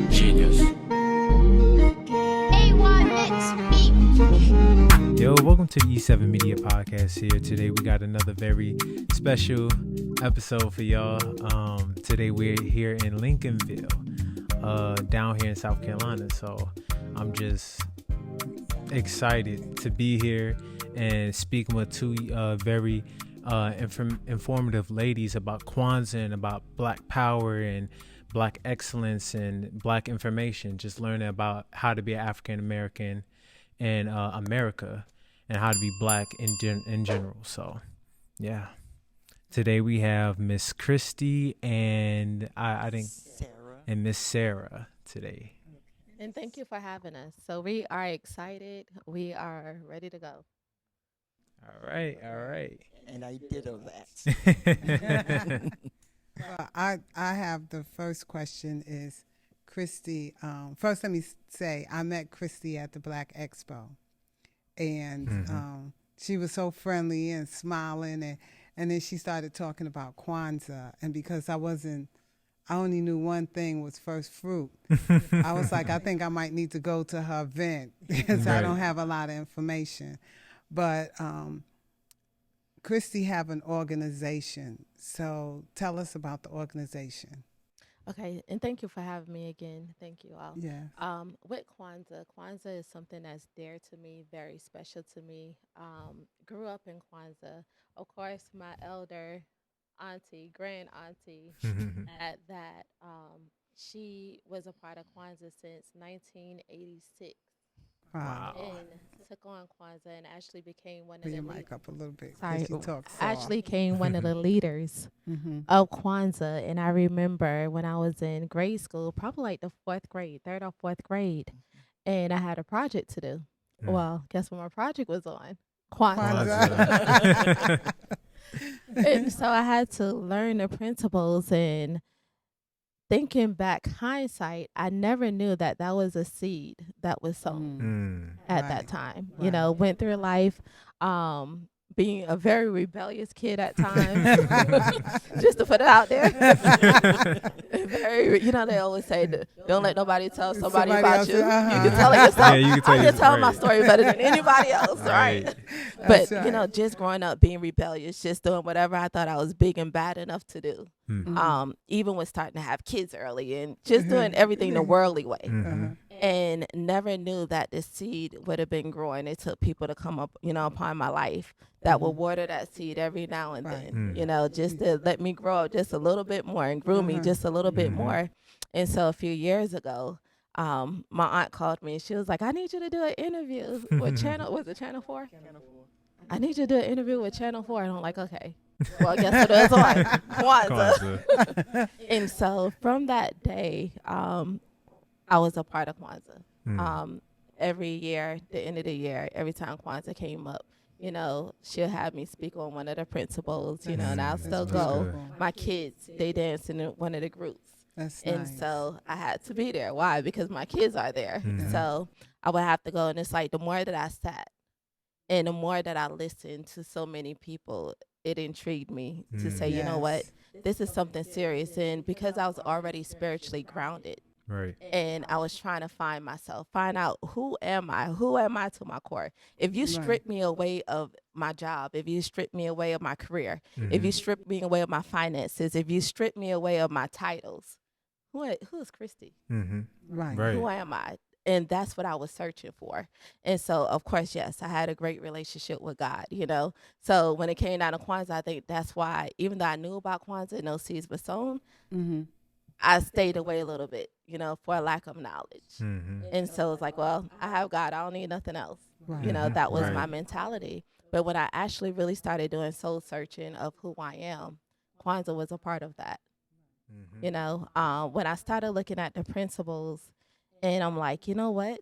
Genius. Yo, welcome to the E7 Media Podcast here. Today we got another very special episode for y'all. Today we're here in Lincolnville, down here in South Carolina. So I'm just excited to be here and speaking with two very informative ladies about Kwanzaa and about Black power and Black excellence and Black information. Just learning about how to be African American in America and how to be Black in general. So, yeah. Today we have Miss Kristie and I think Sarah. and Miss Sarah today. And thank you for having us. So we are excited. We are ready to go. All right. And I did all that. Well, I have the first question is, Kristie, first let me say I met Kristie at the Black Expo, and she was so friendly and smiling, and then she started talking about Kwanzaa, and because I only knew one thing was first fruit. I was like, I think I might need to go to her event because I don't have a lot of information. But Kristie have an organization. So tell us about the organization. Okay, and thank you for having me again. Thank you all. Yeah. With Kwanzaa is something that's dear to me, very special to me. Grew up in Kwanzaa. Of course, my elder grand auntie at that, she was a part of Kwanzaa since 1986. Wow. And took on Kwanzaa and actually became one of Put the your leaders. mic up a little bit. Sorry, Kristie talks actually came one of the leaders Mm-hmm. of Kwanzaa. And I remember when I was in grade school, probably like the third or fourth grade, and I had a project to do. Well, guess what my project was on? Kwanzaa. And so I had to learn the principles, and thinking back hindsight, I never knew that was a seed that was sown at that time. You know, went through life being a very rebellious kid at times, just to put it out there. Very, they always say, don't let nobody tell somebody about else, you. You uh-huh. can tell it yourself. Yeah, you can tell I can tell my story better than anybody else, Right. right? That's But, right. just growing up being rebellious, just doing whatever I thought I was big and bad enough to do. Even with starting to have kids early and just doing everything the worldly way. And never knew that the seed would have been growing. It took people to come up, upon my life that would water that seed every now and then, just to let me grow up just a little bit more and groom me just a little bit more. And so a few years ago, my aunt called me and she was like, I need you to do an interview with Channel 4? I need you to do an interview with Channel 4. And I'm like, okay. Well, guess what it was on? Kwanzaa. And so from that day, I was a part of Kwanzaa. Every year, the end of the year, every time Kwanzaa came up, she'll have me speak on one of the principles, and I'll still go. good. My kids, they dance in one of the groups. That's And nice. so I had to be there. Why? Because my kids are there. So I would have to go. And it's like the more that I sat and the more that I listened to so many people, it intrigued me to say, you know what, this is something serious. And because I was already spiritually grounded, Right. and I was trying to find myself, find out who am I to my core. If you strip me away of my job, if you strip me away of my career, if you strip me away of my finances, if you strip me away of my titles, who is Kristie? Right. Who am I? And that's what I was searching for. And so, of course, yes, I had a great relationship with God, So when it came down to Kwanzaa, I think that's why, even though I knew about Kwanzaa and those seeds were sown, I stayed away a little bit, for a lack of knowledge. And so it's like, well, I have God. I don't need nothing else. Right. That was Right. my mentality. But when I actually really started doing soul searching of who I am, Kwanzaa was a part of that. When I started looking at the principles, and I'm like, you know what?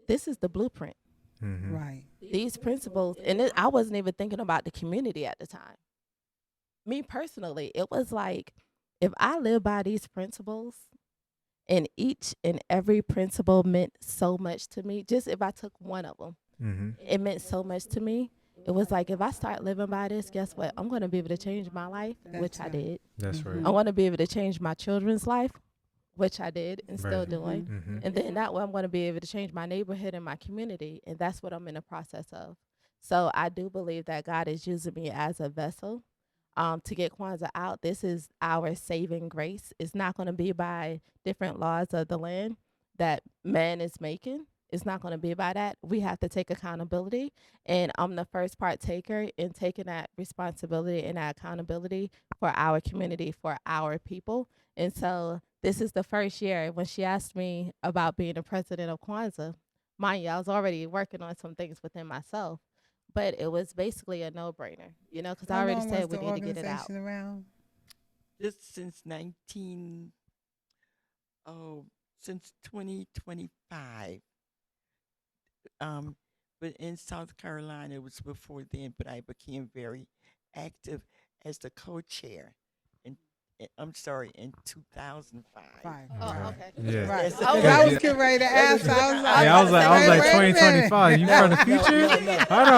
This is the blueprint. Right. These principles, and I wasn't even thinking about the community at the time. Me personally, it was like, if I live by these principles, and each and every principle meant so much to me, just if I took one of them, it meant so much to me. it was like, if I start living by this, guess what? I'm going to be able to change my life, which That's I right. did. That's right. I want to be able to change my children's life, which I did and still Right. doing. Mm-hmm. And then that way I'm going to be able to change my neighborhood and my community. And that's what I'm in the process of. So I do believe that God is using me as a vessel to get Kwanzaa out. This is our saving grace. It's not going to be by different laws of the land that man is making. It's not going to be by that. We have to take accountability. And I'm the first partaker in taking that responsibility and that accountability for our community, for our people. And so this is the first year when she asked me about being the president of Kwanzaa. Mind you, I was already working on some things within myself, but it was basically a no-brainer, because I How already long was said we the need to get it out. organization around? Just since 2025. Um, but in South Carolina, it was before then. But I became very active as the co-chair. In, I'm sorry, in 2005. Five. Oh, Right. okay. Yeah. Right. Yes. 'Cause Yeah. I was getting ready to ask. I was like, Yeah, I was like wait a minute. 2025. You from the future? Hold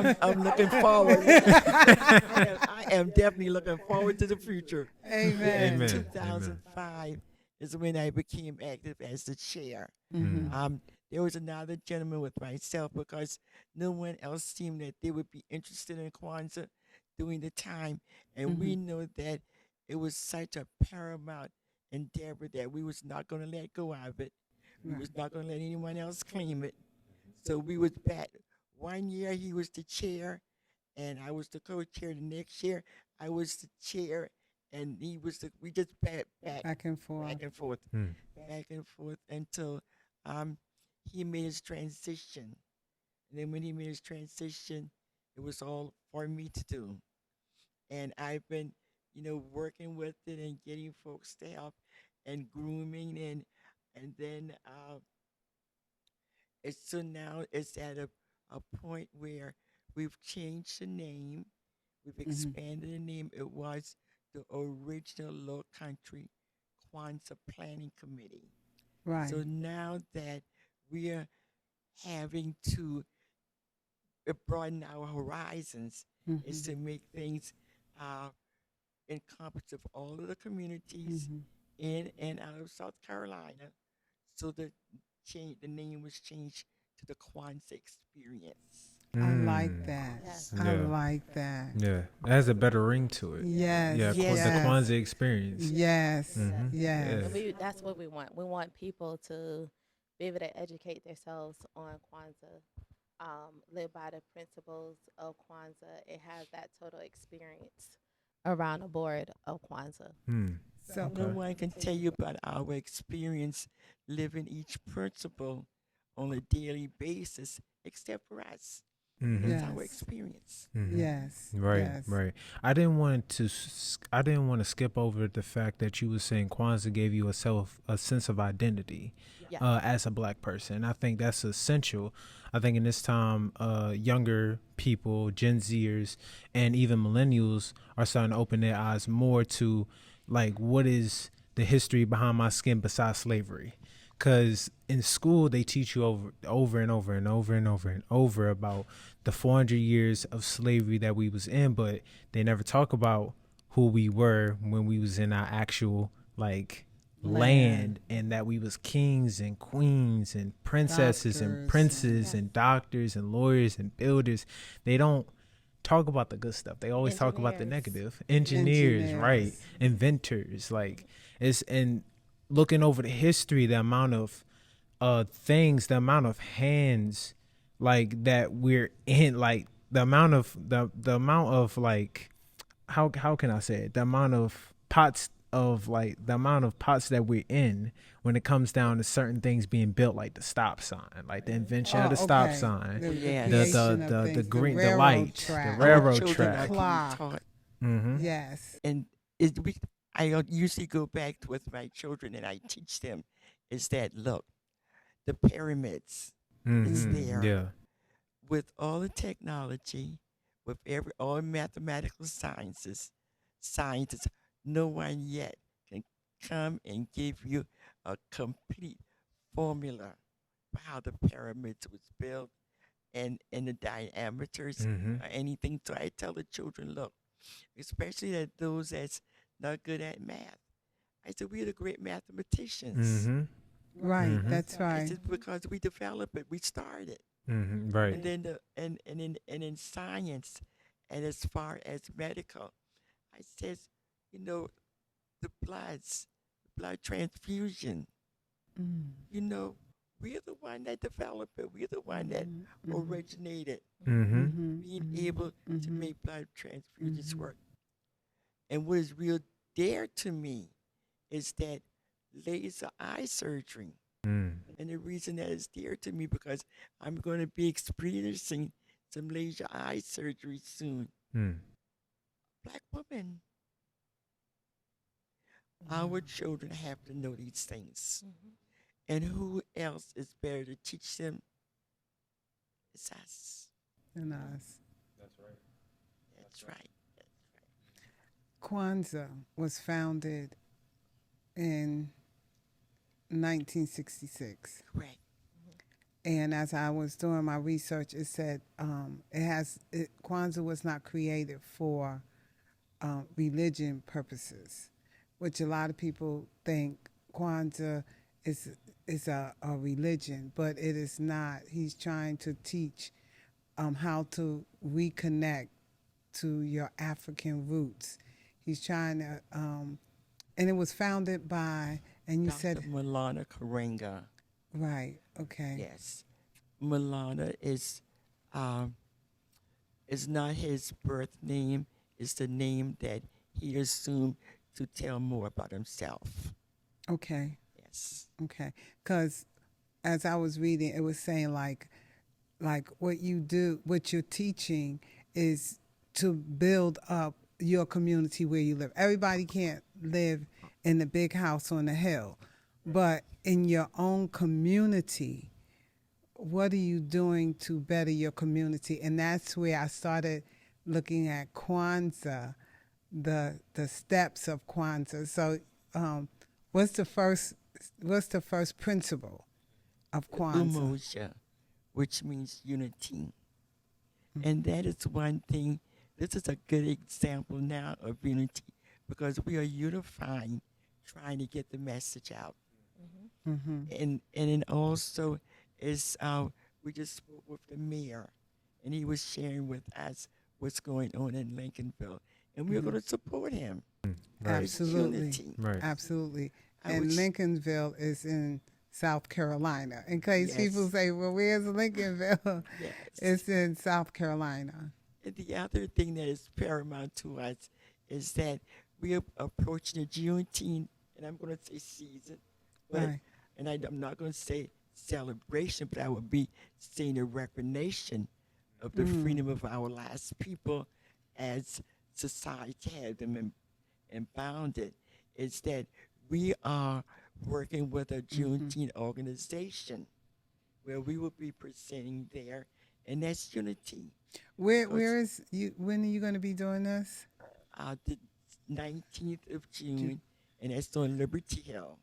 on. I'm looking forward. I am definitely looking forward to the future. Amen. Amen. 2005 is when I became active as the chair. Mm-hmm. There was another gentleman with myself because no one else seemed that they would be interested in Kwanzaa during the time, and we know that it was such a paramount endeavor that we was not going to let go of it. We was not going to let anyone else claim it. So we was back. One year he was the chair, and I was the co-chair. The next year I was the chair, and he was the. We just Back and forth. back and forth, Hmm. back and forth until he made his transition. And then when he made his transition, it was all for me to do. And I've been, working with it and getting folks to help and grooming and then it's so now it's at a point where we've changed the name, we've expanded the name. It was the original Low Country Kwanzaa Planning Committee. Right. So now that we are having to broaden our horizons, is to make things uh, encompass of all of the communities in and out of South Carolina. So the name was changed to the Kwanzaa Experience. I like that. Yes. I Yeah. like that. Yeah. It has a better ring to it. Yes. Yeah. Yes. The Kwanzaa experience. Yes. Mhm. Yes. Yeah. That's what we want. We want people to be able to educate themselves on Kwanzaa, live by the principles of Kwanzaa, and have that total experience around the board of Kwanzaa. Hmm. So No one can tell you about our experience living each principle on a daily basis except for us. Mhm. It's our Yes. experience. Mhm. yes. Right, Yes. right. I didn't want to skip over the fact that you were saying Kwanzaa gave you a sense of identity, Yeah. as a black person. I think that's essential. I think in this time, younger people, Gen Zers, and even millennials are starting to open their eyes more to, like, what is the history behind my skin besides slavery? Because in school they teach you over and over and over and over and over about the 400 years of slavery that we was in, but they never talk about who we were when we was in our actual land, and that we was kings and queens and princesses and Doctors princes and- and doctors and lawyers and builders. They don't talk about the good stuff. They always talk about the Engineers. negative. Engineers, right? Inventors, and looking over the history, the amount of things, the amount of hands that we're in, the amount of how can I say it? The amount of pots that we're in when it comes down to certain things being built, like the stop sign, like the invention of the stop sign, Yes. the green, the light, the track. railroad Children are track. being Clock. taught. Mm-hmm. Yes. And I usually go back with my children and I teach them is that, look, the pyramids is there Yeah. with all the technology, with all mathematical sciences, no one yet can come and give you a complete formula for how the pyramids was built and the diameters Mm-hmm. or anything. So I tell the children, look, especially that those that's not good at math. I said, we're the great mathematicians. Mm-hmm. Right, Mhm. that's I right. said, because we develop it, we started. Mm-hmm. Right. And then and in science and as far as medical, I says, you know, the blood transfusion, Mm. you know, we're the one that developed it. We're the one that originated Mm-hmm. being able to Mhm. make blood transfusions work. And what is real dear to me is that laser eye surgery. Mm. And the reason that is dear to me because I'm going to be experiencing some laser eye surgery soon. Mm. Black women, our children have to know these things. And who else is better to teach them? It's us. And us. That's right. Kwanzaa was founded in 1966. Correct. And as I was doing my research, it said Kwanzaa was not created for religion purposes, which a lot of people think Kwanzaa is a religion, but it is not. He's trying to teach how to reconnect to your African roots. He's trying to, and it was founded by, and you Dr. said, Malana Karenga. right, okay. Yes. Malana is not his birth name. It's the name that he assumed to tell more about himself. Okay, Yes. okay. Because as I was reading, it was saying like what you do, what you're teaching is to build up your community where you live. Everybody can't live in the big house on the hill, but in your own community, what are you doing to better your community? And that's where I started looking at Kwanzaa, the steps of Kwanzaa. So, what's the first principle of Kwanzaa? Umoja, which means unity. And that is one thing. This is a good example now of unity because we are unifying, trying to get the message out. And it also is we just spoke with the mayor, and he was sharing with us what's going on in Lincolnville, and we're going to support him. Right. Absolutely, Unity. Right. absolutely. I And would- Lincolnville is in South Carolina. In case Yes. people say, "Well, where's Lincolnville?" Yes. It's in South Carolina. And the other thing that is paramount to us is that we are approaching the Juneteenth, and I'm going to say season, but Right. and I'm not going to say celebration, but I would be saying a recognition of the freedom of our last people as society had them and bounded. Is that we are working with a Juneteenth organization where we will be presenting there, and that's unity. Where is you? When are you going to be doing this? The 19th of June, and that's on Liberty Hill,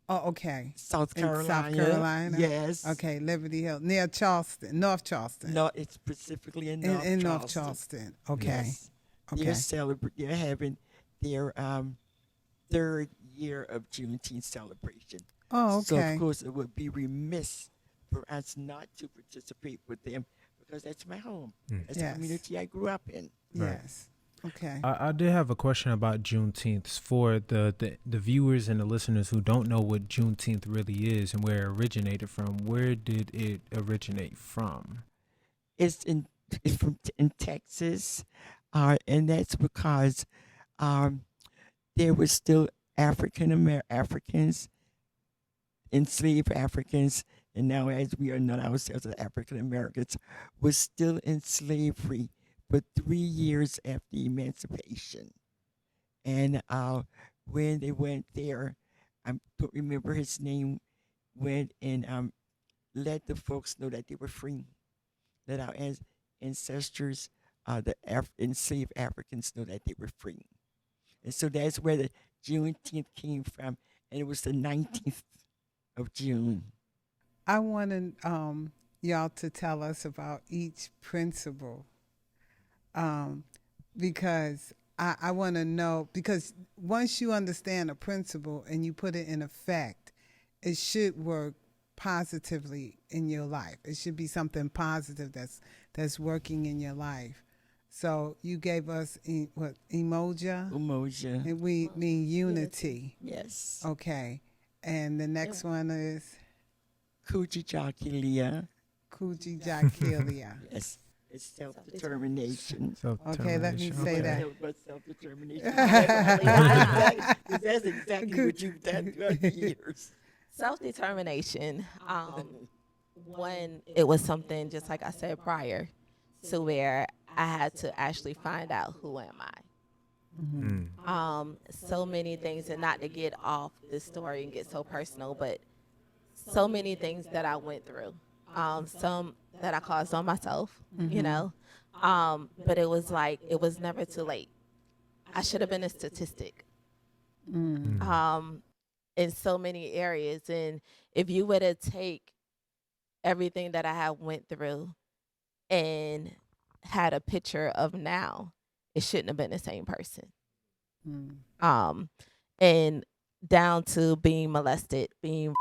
Oh, okay. South In Carolina. South Carolina. Yes. Okay, Liberty Hill, near Charleston, North Charleston. No, it's specifically in North in Charleston. North Charleston. Okay. Yes. Okay. They're having their third year of Juneteenth celebration. Oh, So okay. of course it would be remiss for us not to participate with them because that's my home. That's Yes. the community I grew up in. Right. Yes. Okay. I did have a question about Juneteenth for the viewers and the listeners who don't know what Juneteenth really is and where it originated from. Where did it originate from? It's in Texas, and that's because there were still Africans, enslaved Africans, and now as we are not ourselves as African Americans, was still in slavery for 3 years after emancipation. And when they went there, I don't remember his name, went and let the folks know that they were free. Let our ancestors, the enslaved Africans, know that they were free. And so that's where the Juneteenth came from, and it was the 19th of June. I want to y'all to tell us about each principle, because I want to know, because once you understand a principle and you put it in effect, it should work positively in your life. It should be something positive that's working in your life. So you gave us emoja? Umoja. And we mean unity. Yes. Okay. And the next one is Kujijakilia. Kujijakilia. Yes. It's self-determination. Okay, let me say that. Self-determination. That's exactly what you've done throughout the years. Self-determination. When it was something, just like I said prior, to where I had to actually find out who am I. So many things, and not to get off this story and get so personal, but so many things that I went through. Some that I caused on myself, you know. But it was like, it was never too late. I should have been a statistic. In so many areas. And if you were to take everything that I have went through and had a picture of now, it shouldn't have been the same person. And down to being molested, being,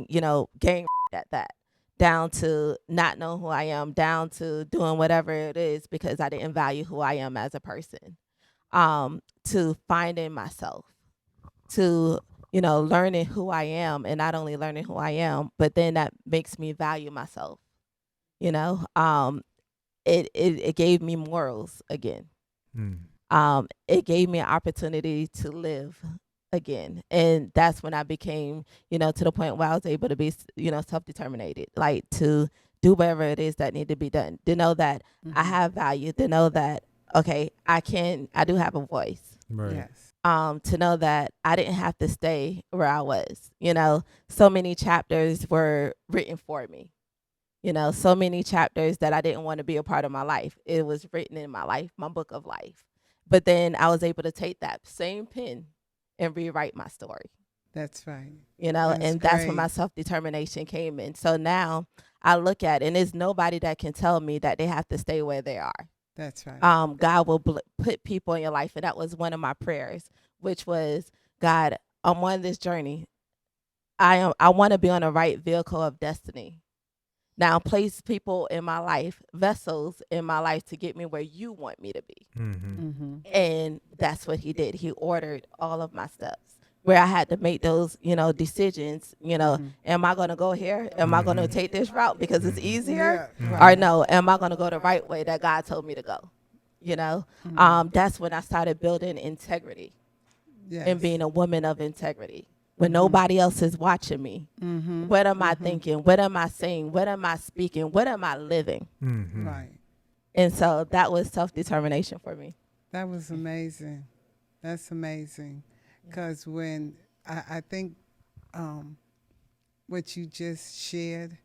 you know, gang at that, down to not knowing who I am, down to doing whatever it is because I didn't value who I am as a person, to finding myself, to, you know, learning who I am, and not only learning who I am, but then that makes me value myself. You know, it gave me morals again. It gave me an opportunity to live again, and that's when I became, you know, to the point where I was able to be, you know, self-determined, like to do whatever it is that need to be done. To know that I have value. To know that okay, I do have a voice. Right. Yes. To know that I didn't have to stay where I was. You know, so many chapters were written for me. You know, so many chapters that I didn't want to be a part of my life. It was written in my life, my book of life. But then I was able to take that same pen and rewrite my story. That's right. You know, That's that's when great. my self-determination came in. So now I look at it, and there's nobody that can tell me that they have to stay where they are. That's right. God will put people in your life. And that was one of my prayers, which was, God, I'm on this journey. I want to be on the right vehicle of destiny. Now place people in my life, vessels in my life to get me where you want me to be. And that's what he did. He ordered all of my steps where I had to make those, you know, decisions, you know, am I going to go here? Am I going to take this route because it's easier? Yeah, Or no, am I going to go the right way that God told me to go? You know, that's when I started building integrity and being a woman of integrity. When nobody else is watching me, what am I thinking? What am I saying? What am I speaking? What am I living? Right. And so that was self-determination for me. That was amazing. That's amazing. Because when I think what you just shared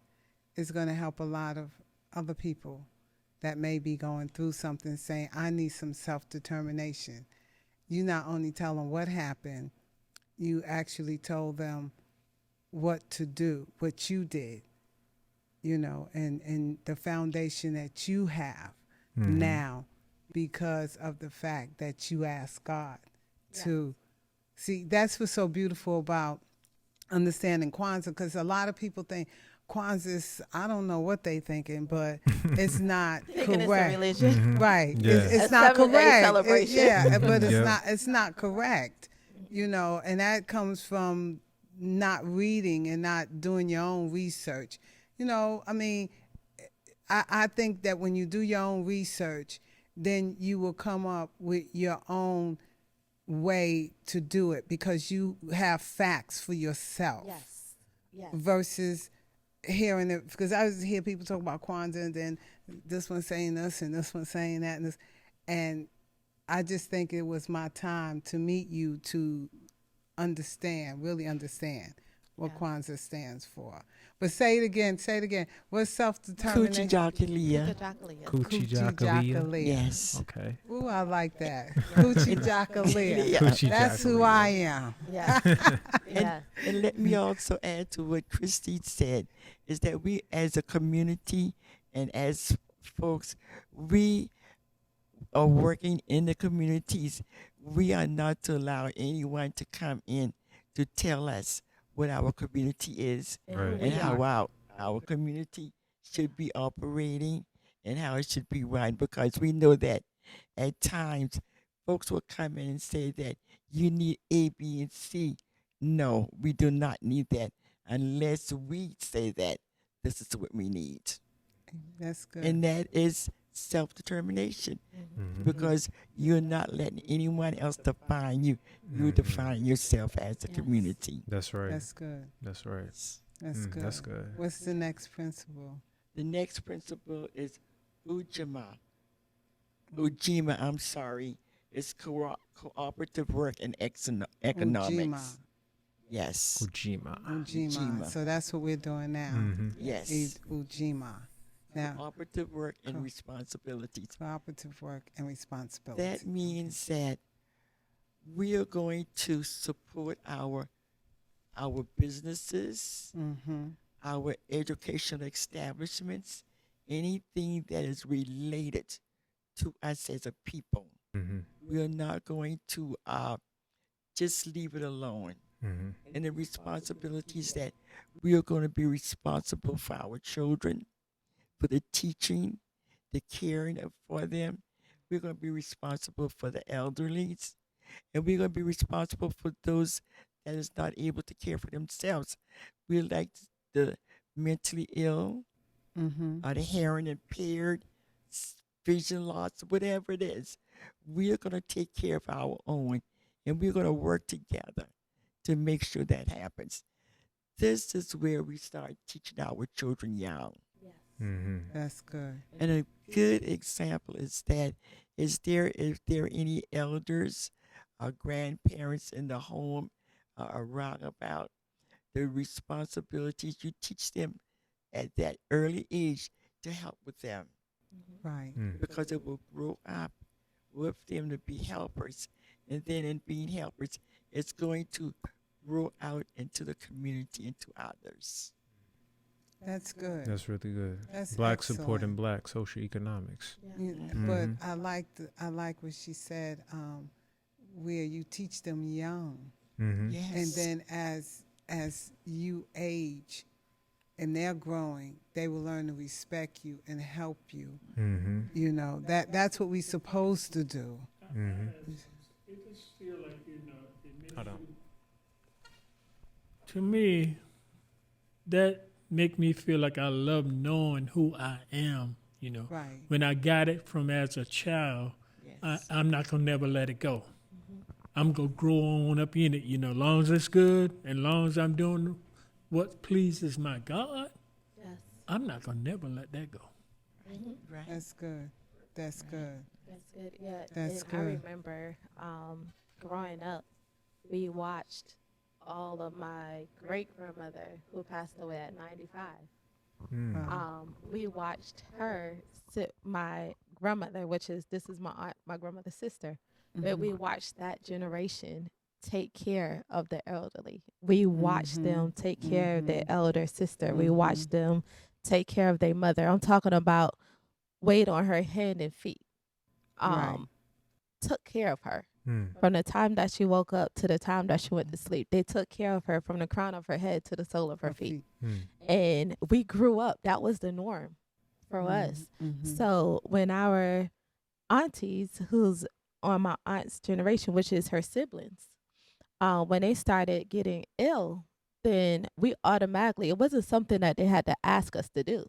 is going to help a lot of other people that may be going through something, saying, I need some self-determination. You not only tell them what happened, you actually told them what to do, what you did, you know, and the foundation that you have now because of the fact that you asked God to see. That's what's so beautiful about understanding Kwanzaa, because a lot of people think Kwanzaa is, I don't know what they thinking, but it's not Thinking correct. it's a religion. Right. Yeah. It's A not 7-day correct. celebration. But Yeah. it's not correct. You know, and that comes from not reading and not doing your own research. You know, I mean, I think that when you do your own research, then you will come up with your own way to do it because you have facts for yourself. Yes. Versus hearing it, because I was hear people talk about Kwanzaa and then this one saying this and this one saying that and I just think it was my time to meet you to understand, really understand what Kwanzaa stands for. But say it again. Say it again. What's self-determination? Kuchijakalia. Kuchijakalia. Yes. Okay. Ooh, I like that. Kuchijakalia. Yeah. That's who I am. Yeah. Yeah. And let me also add to what Kristie said, is that we as a community and as folks, we are working in the communities. We are not to allow anyone to come in to tell us what our community is Right. and how our community should be operating and how it should be run, because we know that at times folks will come in and say that you need A, B, and C. No, we do not need that unless we say that this is what we need. That's good. And that is self-determination, Mhm. because you're not letting anyone else define you. You define yourself as a Yes. community. That's right. That's good. That's right. That's good. That's good. What's the next principle? The next principle is Ujima. Ujima, I'm sorry, is cooperative work and economics. Ujima. Yes. Ujima. Ujima. Ujima. So that's what we're doing now. Mhm. Yes. Is Ujima. Now, Cooperative work and Co- responsibilities. cooperative work and responsibility. That means that we are going to support our businesses, Mm-hmm. our educational establishments, anything that is related to us as a people. Mhm. We are not going to just leave it alone. Mhm. And the responsibilities that we are going to be responsible for our children, for the teaching, the caring for them. We're going to be responsible for the elderlies, and we're going to be responsible for those that is not able to care for themselves. We're like the mentally ill, Mm-hmm. or the hearing impaired, vision loss, whatever it is. We are going to take care of our own, and we're going to work together to make sure that happens. This is where we start teaching our children young. Mhm. That's good. And a good example is that is there any elders or grandparents in the home around about the responsibilities you teach them at that early age to help with them, Right. Mm. because it will grow up with them to be helpers, and then in being helpers it's going to grow out into the community, into others. That's good. That's really good. That's Black supporting excellent. black social economics. But Mhm. I like what she said, where you teach them young, Mhm. Yes. and then as you age and they're growing, they will learn to respect you and help you. Mhm. You know, that's what we're supposed to do. Mhm. It just feel like, Hold on. to me, that make me feel like I love knowing who I am, Right. When I got it from as a child, Yes. I'm not going to never let it go. I'm going to grow on up in it, long as it's good and long as I'm doing what pleases my God, Yes. I'm not going to never let that go. Right. That's good. That's good. That's good. Yeah. That's and I good. remember growing up, we watched all of my great grandmother who passed away at 95. Mm. We watched her sit my grandmother, this is my aunt, my grandmother's sister, but we watched that generation take care of the elderly. We watched them take care of their elder sister. We watched them take care of their mother. I'm talking about weight on her hand and feet. Right. Took care of her Mm. from the time that she woke up to the time that she went to sleep. They took care of her from the crown of her head to the sole of her feet. Mm. And we grew up. That was the norm for us. So when our aunties, who's on my aunt's generation, which is her siblings, when they started getting ill, then we automatically, it wasn't something that they had to ask us to do.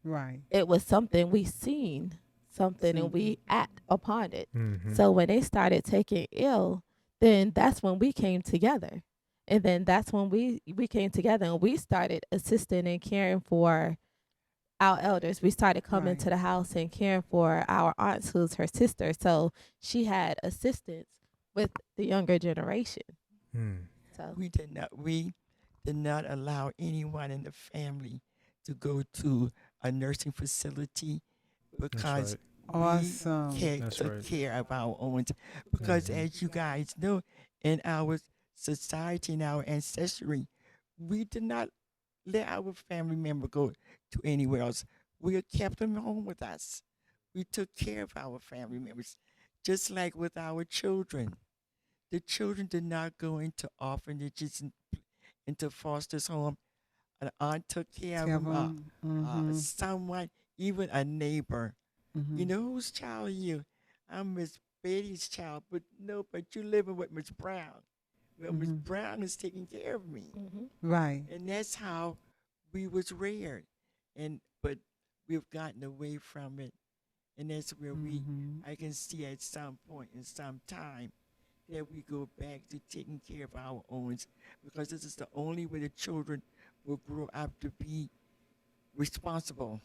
Right. It was something we seen something and we act upon it. Mhm. So when they started taking ill, then that's when we came together. And then that's when we came together and we started assisting and caring for our elders. We started coming Right. to the house and caring for our aunts, who's her sister. So she had assistance with the younger generation. Mm. So We did not. We did not allow anyone in the family to go to a nursing facility because Awesome. took care of our own. Because as you guys know, in our society, in our ancestry, we did not let our family member go to anywhere else. We kept them home with us. We took care of our family members, just like with our children. The children did not go into orphanages and into foster's home. An aunt took care of them. Someone, even a neighbor. You know, whose child are you? I'm Miss Betty's child, but no, but you living with Miss Brown. Well, Miss Brown is taking care of me. Right. And that's how we was reared. But we've gotten away from it. And that's where I can see at some point in some time that we go back to taking care of our own, because this is the only way the children will grow up to be responsible.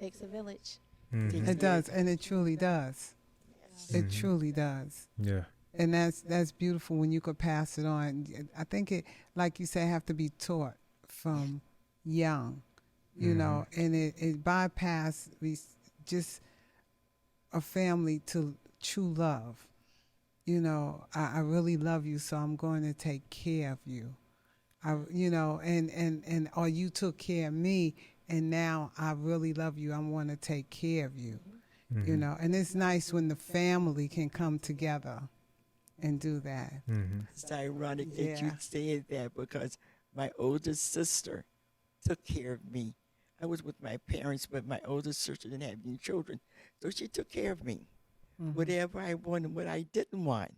Takes a village. It does, and it truly does. It truly does. Yeah. And that's beautiful when you could pass it on. I think it, like you say, have to be taught from young, you know, and it bypass just a family to true love. You know, I really love you, so I'm going to take care of you. You know, and or you took care of me, and now I really love you. I want to take care of you. You know, and it's nice when the family can come together and do that. It's ironic that you said that, because my older sister took care of me. I was with my parents, but my older sister didn't have any children, so she took care of me. Whatever I wanted, what I didn't want,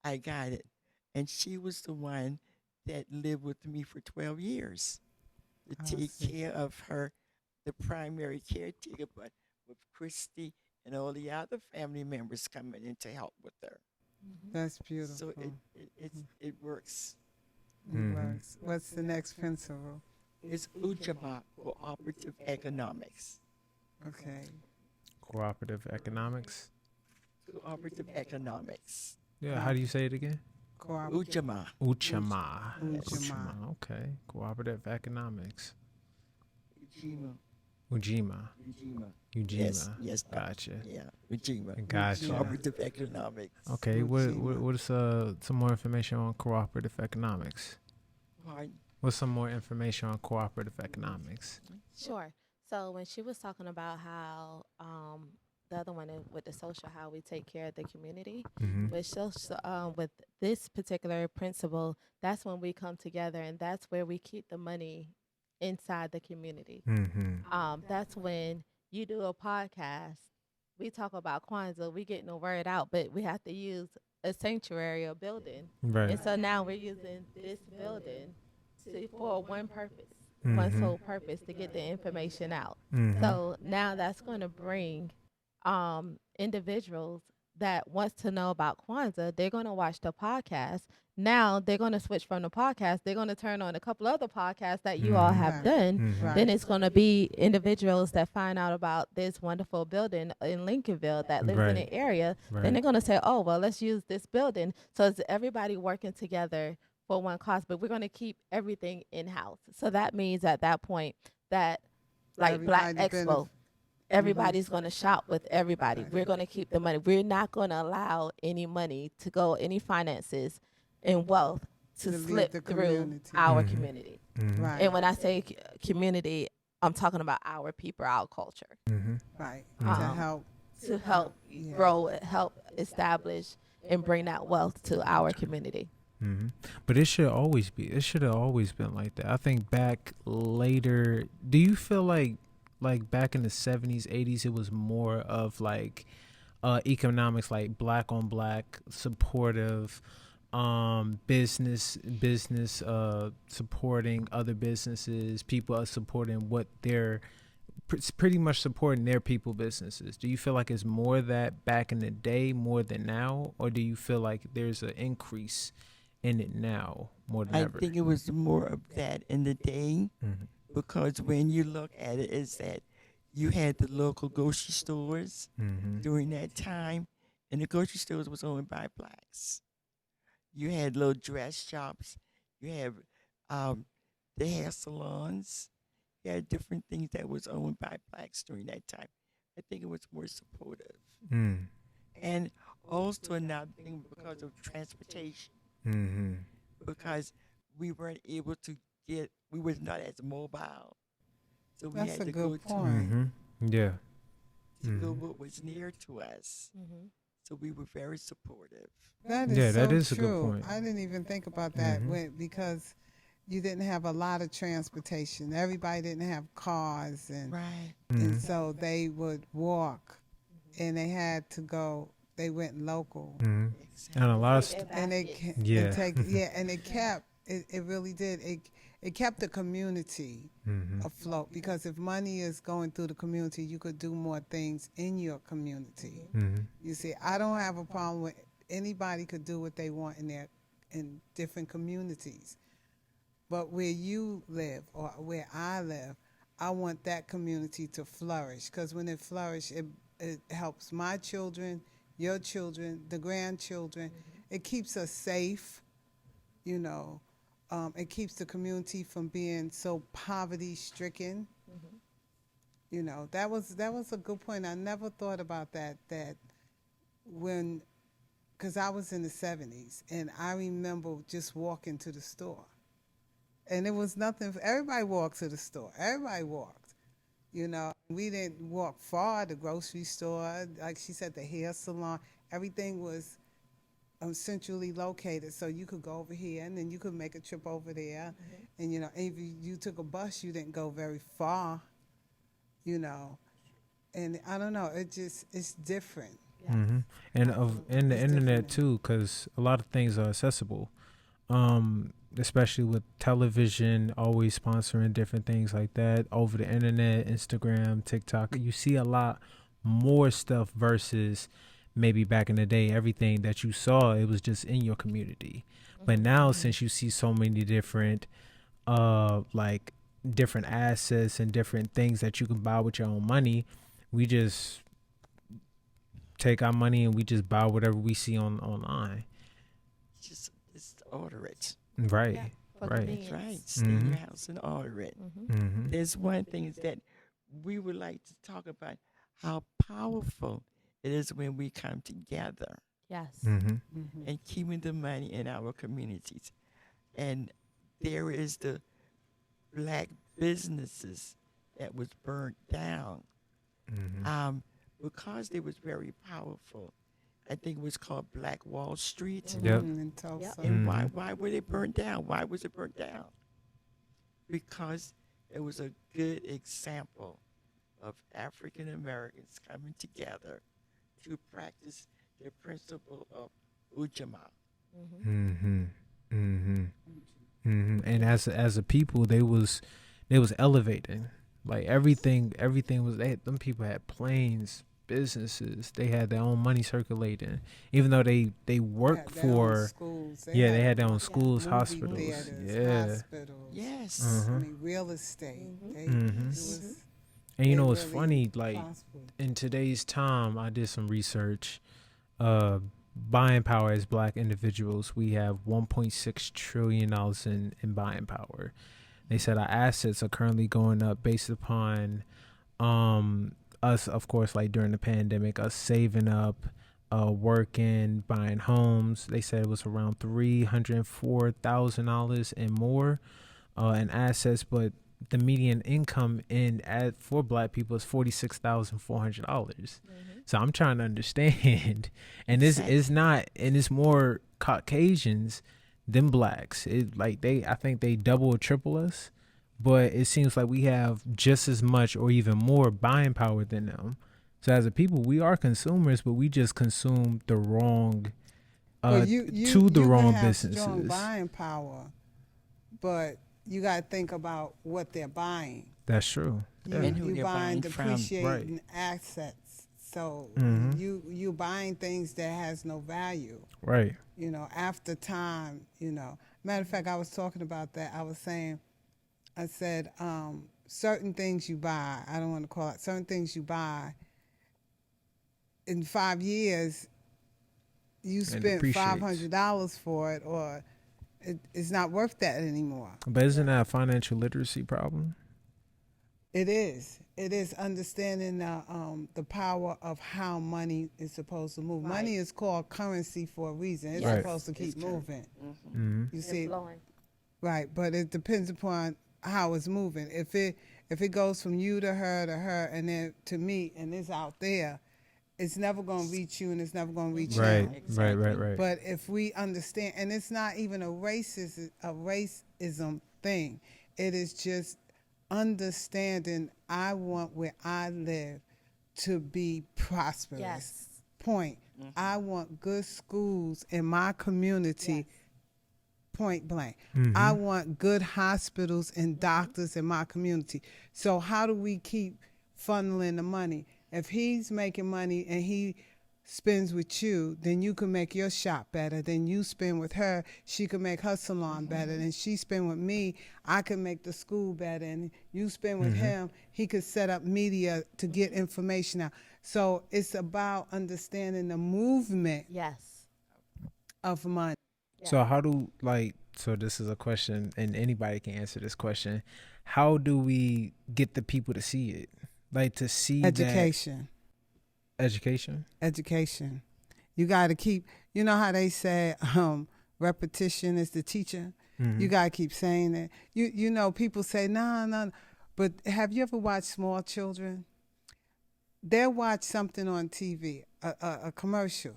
I got it. And she was the one that lived with me for 12 years to take care of her, the primary caretaker, but with Kristie and all the other family members coming in to help with her. That's beautiful. So it works. It works. What's the next principle? It's Ujamaa, cooperative economics. Okay. Cooperative economics. Cooperative economics. Yeah. How do you say it again? Ujamaa. Ujamaa. Ujamaa. Okay. Cooperative economics. Ujima. Ujima. Yes. Gotcha. Yeah, Ujima. Gotcha. Cooperative economics. Okay. What's some more information on cooperative economics? Pardon? What's some more information on cooperative economics? Sure. So when she was talking about how the other one with the social, how we take care of the community, with with this particular principle, that's when we come together, and that's where we keep the money inside the community. That's when you do a podcast. We talk about Kwanzaa, we getting the word out, but we have to use a sanctuary or building. Right. And so now we're using this building for one purpose, one sole purpose, to get the information out. So now that's going to bring individuals that wants to know about Kwanzaa. They're going to watch the podcast. Now they're going to switch from the podcast. They're going to turn on a couple other podcasts that you all have done. Then it's going to be individuals that find out about this wonderful building in Lincolnville that lives in the area. Then they're going to say, oh, well, let's use this building. So it's everybody working together for one cause, but we're going to keep everything in-house. So that means at that point that, like Black Expo, everybody's going to shop with everybody. We're going to keep the money. We're not going to allow any money to go, any finances and wealth to slip through our community. Right. And when I say community, I'm talking about our people, our culture. Right. To help grow, help establish, and bring that wealth to our community. But it should always be. It should have always been like that. I think back later. Do you feel like back in the 70s, 80s, it was more of like economics, like black on black, supportive, business supporting other businesses, people are supporting what they're pretty much supporting their people businesses. Do you feel like it's more that back in the day more than now, or do you feel like there's an increase in it now more than ever? I think it was more of that in the day, because when you look at it, is that you had the local grocery stores during that time, and the grocery stores was owned by blacks. You had little dress shops. You had The hair salons. They had different things that was owned by blacks during that time. I think it was more supportive. Mm. And also another thing because of transportation, Mm-hmm. because we weren't able to we was not as mobile. So we That's had a to go good to, point. Mm-hmm. Yeah. to go Mhm. what was near to us. Mm-hmm. So we were very supportive. That is Yeah, that so is a good true. point. I didn't even think about that because you didn't have a lot of transportation. Everybody didn't have cars, Right. and so they would walk, and they had to go. They went local, Mm-hmm. Exactly. And a lot of Take their and they baskets. Yeah. and take and it kept it really did it kept the community Mm-hmm. afloat, because if money is going through the community, you could do more things in your community. Mm-hmm. You see, I don't have a problem with anybody could do what they want in different communities. But where you live or where I live, I want that community to flourish, because when it flourishes, it helps my children, your children, the grandchildren. It keeps us safe, you know. It keeps the community from being so poverty stricken. You know, that was a good point. I never thought about that when, because I was in the 70s, and I remember just walking to the store. And it was nothing, everybody walked to the store. Everybody walked. You know, we didn't walk far, the grocery store, like she said, the hair salon, everything was centrally located. So you could go over here, and then you could make a trip over there. And, you know, if you took a bus, you didn't go very far, you know. And I don't know, it's different. Mm-hmm. And and the It's internet different. too, because a lot of things are accessible. Especially with television always sponsoring different things like that over the internet, Instagram, TikTok. You see a lot more stuff versus maybe back in the day, everything that you saw, it was just in your community. But now, since you see so many different like different assets and different things that you can buy with your own money, we just take our money and we just buy whatever we see online. Just order it. Right. Yeah, for Right. That's convenience. right. Stay in Mhm. your house and order it. Mm-hmm. There's one thing is that we would like to talk about how powerful it is when we come together Yes. Mm-hmm. and keeping the money in our communities. And there is the black businesses that was burnt down Mm-hmm. because they was very powerful. I think it was called Black Wall Street. Yep. In Tulsa. And Mhm. why were they burnt down? Why was it burnt down? Because it was a good example of African Americans coming together to practice the principle of Ujamaa. Mm-hmm. Mm-hmm. Mm-hmm. And as a people, they was elevating. Like everything was them people had planes, businesses, they had their own money circulating. Even though they work Had their own for schools. they had their own schools, movie hospitals. theaters, Yeah. hospitals. Yes. Uh-huh. I mean, real estate. They, Mhm. it was, And you they know what's really funny, like prospered. in today's time, I did some research. Buying power as black individuals, we have $1.6 trillion in buying power. They said our assets are currently going up based upon us, of course, like during the pandemic, us saving up, working, buying homes. They said it was around $304,000 and more in assets, but the median income for black people is $46,400. So I'm trying to understand, and this is not, and it's more Caucasians than blacks. I think they double or triple us, but it seems like we have just as much or even more buying power than them. So as a people, we are consumers, but we just consume the wrong, Well, to the you wrong can have businesses. strong buying power, but you got to think about what they're buying. That's true. You, And who you they're buying buying from. depreciating assets. So Mhm. you buying things that has no value. Right. You know, after time, you know. Matter of fact, I was talking about that. I said, certain things you buy, I don't want to call it, certain things you buy, in 5 years, you spent depreciates. $500 for it, it's not worth that anymore. But isn't that a financial literacy problem? It is. It is understanding the power of how money is supposed to move. Right. Money is called currency for a reason. It's Right. supposed to keep moving. You It's see, flowing. right? But it depends upon how it's moving. If it goes from you to her, and then to me, and it's out there, it's never going to reach you, and it's never going to reach Right, you. right. But if we understand, and it's not even a racism thing, it is just understanding. I want where I live to be prosperous. Yes. Point. I want good schools in my community. Yes. Point blank. I want good hospitals and doctors in my community. So how do we keep funneling the money? If he's making money and he spends with you, then you can make your shop better. Then you spend with her, she can make her salon better. Then she spend with me, I can make the school better. And you spend with him, he could set up media to get information out. So it's about understanding the movement Yes. of money. So how do so this is a question, and anybody can answer this question. How do we get the people to see it? Like to see Education. Education? You got to keep, you know how they say repetition is the teacher? You got to keep saying it. You know, people say, no. But have you ever watched small children? They'll watch something on TV, a commercial.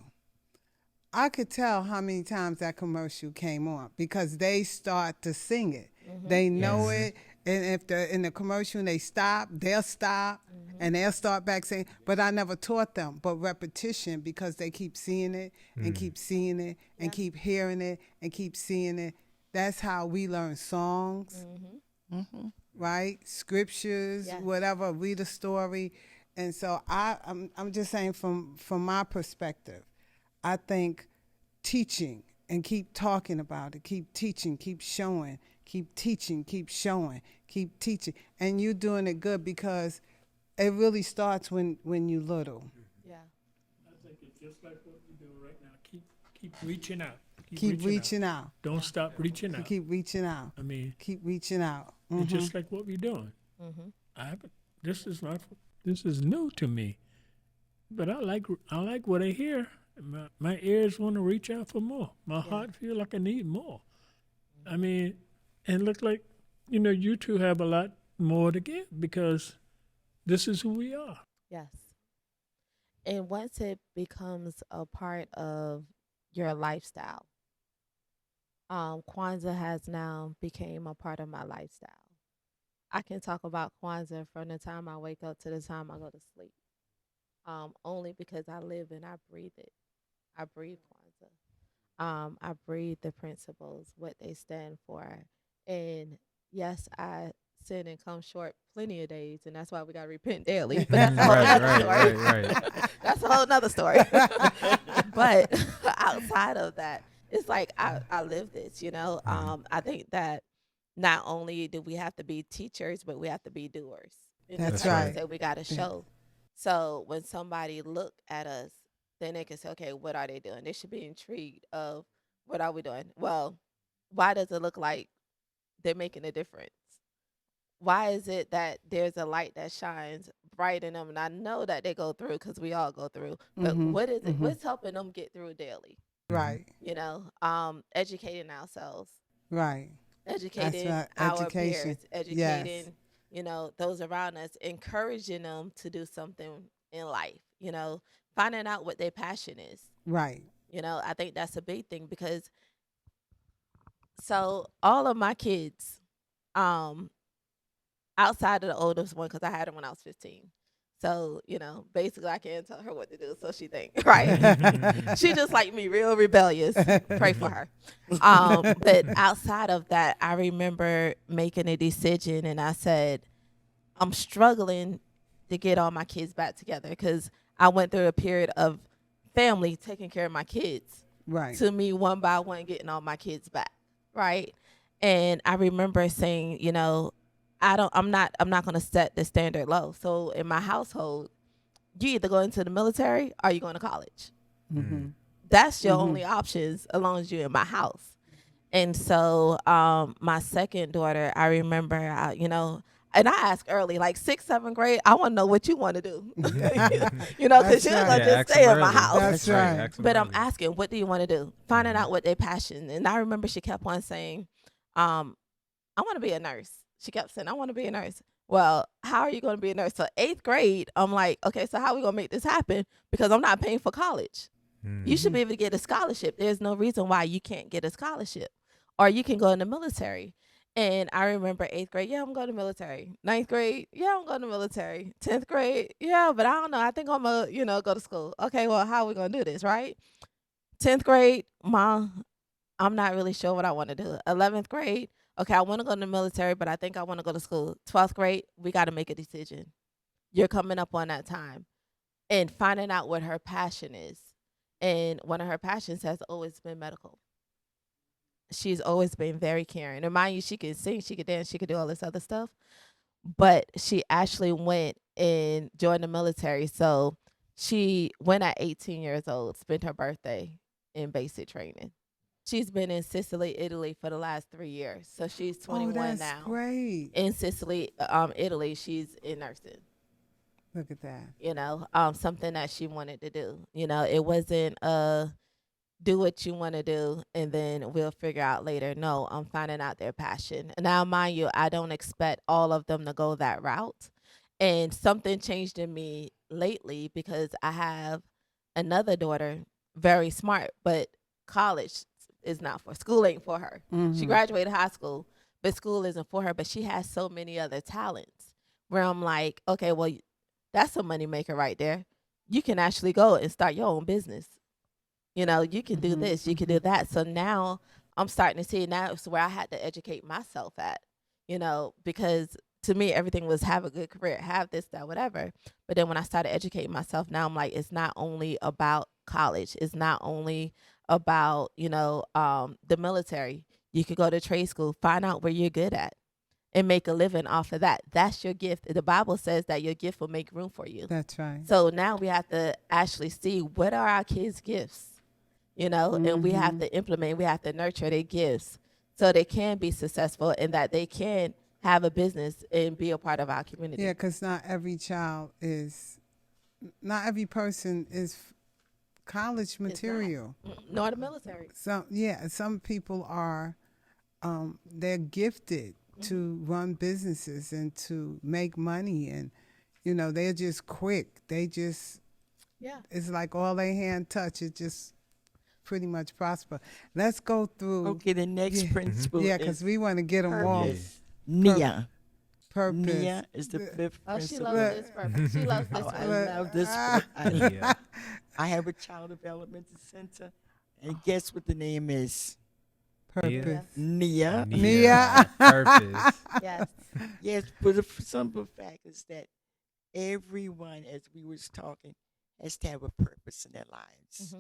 I could tell how many times that commercial came on because they start to sing it. They know it. And if they're in the commercial and they stop, they'll stop and they'll start back saying, but I never taught them. But repetition, because they keep seeing it and keep seeing it and keep hearing it and keep seeing it. That's how we learn songs, right? Scriptures, whatever, read a story. And so I'm just saying from my perspective, I think teaching and keep talking about it, keep teaching, keep showing, keep teaching, keep showing, keep teaching. And you're doing it good because it really starts when you're little. Yeah. I think it's just like what we're doing right now. Keep reaching out. Keep reaching out. Don't stop reaching out. Keep reaching out. I mean, Keep reaching out. it's just like what we're doing. I haven't. This is new to me, but I like what I hear. My ears want to reach out for more. My heart feel like I need more. I mean, and look like, you two have a lot more to give because this is who we are. Yes. And once it becomes a part of your lifestyle, Kwanzaa has now became a part of my lifestyle. I can talk about Kwanzaa from the time I wake up to the time I go to sleep, only because I live and I breathe it. I breathe Kwanzaa. I breathe the principles, what they stand for. And yes, I sin and come short plenty of days, and that's why we got to repent daily. But that's a whole other story. Right. That's a whole nother story. But outside of that, it's like I live this, I think that not only do we have to be teachers, but we have to be doers. That's right. So we got to show. So when somebody look at us, then they can say, okay, what are they doing? They should be intrigued of what are we doing? Well, why does it look like they're making a difference? Why is it that there's a light that shines bright in them? And I know that they go through because we all go through. But what is it? What's helping them get through daily? Right. Educating ourselves. Right. Educating our peers. Educating, those around us. Encouraging them to do something in life. Finding out what their passion is. Right. I think that's a big thing because so all of my kids, outside of the oldest one, because I had her when I was 15. So, basically I can't tell her what to do, so she think, right? She just like me, real rebellious. Pray for her. But outside of that, I remember making a decision and I said, I'm struggling to get all my kids back together because I went through a period of family taking care of my kids. Right. To me, one by one, getting all my kids back. Right. And I remember saying, I'm not going to set the standard low. So in my household, you either go into the military or you going to college. That's your only options as long as you're in my house. And so my second daughter, I remember, and I asked early, like 6th, 7th grade, I want to know what you want to do. Because you're not That's going right. to just stay in my house. That's right. But I'm asking, what do you want to do? Finding out what their passion. And I remember she kept on saying, I want to be a nurse. She kept saying, I want to be a nurse. Well, how are you going to be a nurse? So 8th grade, I'm like, okay, so how are we going to make this happen? Because I'm not paying for college. You should be able to get a scholarship. There's no reason why you can't get a scholarship. Or you can go in the military. And I remember 8th grade, yeah, I'm going to military. 9th grade, yeah, I'm going to military. 10th grade, yeah, but I don't know. I think I'm going to, go to school. Okay, well, how are we going to do this, right? 10th grade, Mom, I'm not really sure what I want to do. 11th grade, okay, I want to go in the military, but I think I want to go to school. 12th grade, we got to make a decision. You're coming up on that time. And finding out what her passion is. And one of her passions has always been medical. She's always been very caring. And mind you, she could sing, she could dance, she could do all this other stuff. But she actually went and joined the military. So she went at 18 years old, spent her birthday in basic training. She's been in Sicily, Italy for the last 3 years. So she's 21 that's now. Great. In Sicily, Italy, she's in nursing. Look at that. Something that she wanted to do. It wasn't do what you want to do and then we'll figure out later. No, I'm finding out their passion. Now, mind you, I don't expect all of them to go that route. And something changed in me lately because I have another daughter, very smart, but college is not for school, ain't for her. She graduated high school, but school isn't for her. But she has so many other talents where I'm like, okay, well, that's a moneymaker right there. You can actually go and start your own business. You can do this, you can do that. So now I'm starting to see that's where I had to educate myself at, because to me, everything was have a good career, have this, that, whatever. But then when I started educating myself, now I'm like, it's not only about college. It's not only about, the military. You could go to trade school, find out where you're good at and make a living off of that. That's your gift. The Bible says that your gift will make room for you. That's right. So now we have to actually see what are our kids' gifts. And we have to implement, we have to nurture their gifts so they can be successful and that they can have a business and be a part of our community. Yeah, because not every person is college material. Nor the military. Some people are, they're gifted to run businesses and to make money and, they're just quick. They just, it's like all they hand touch, it just pretty much prosper. Let's go through. Okay, the next principle. Yeah, because we want to get them all. Nia. Purpose. Nia is the fifth principle. She loves this purpose. She loves this I one. love this one. I have a child development center, and guess what the name is? Purpose. Nia. Purpose. Yes. Yes, but the simple fact is that everyone, as we was talking, has to have a purpose in their lives.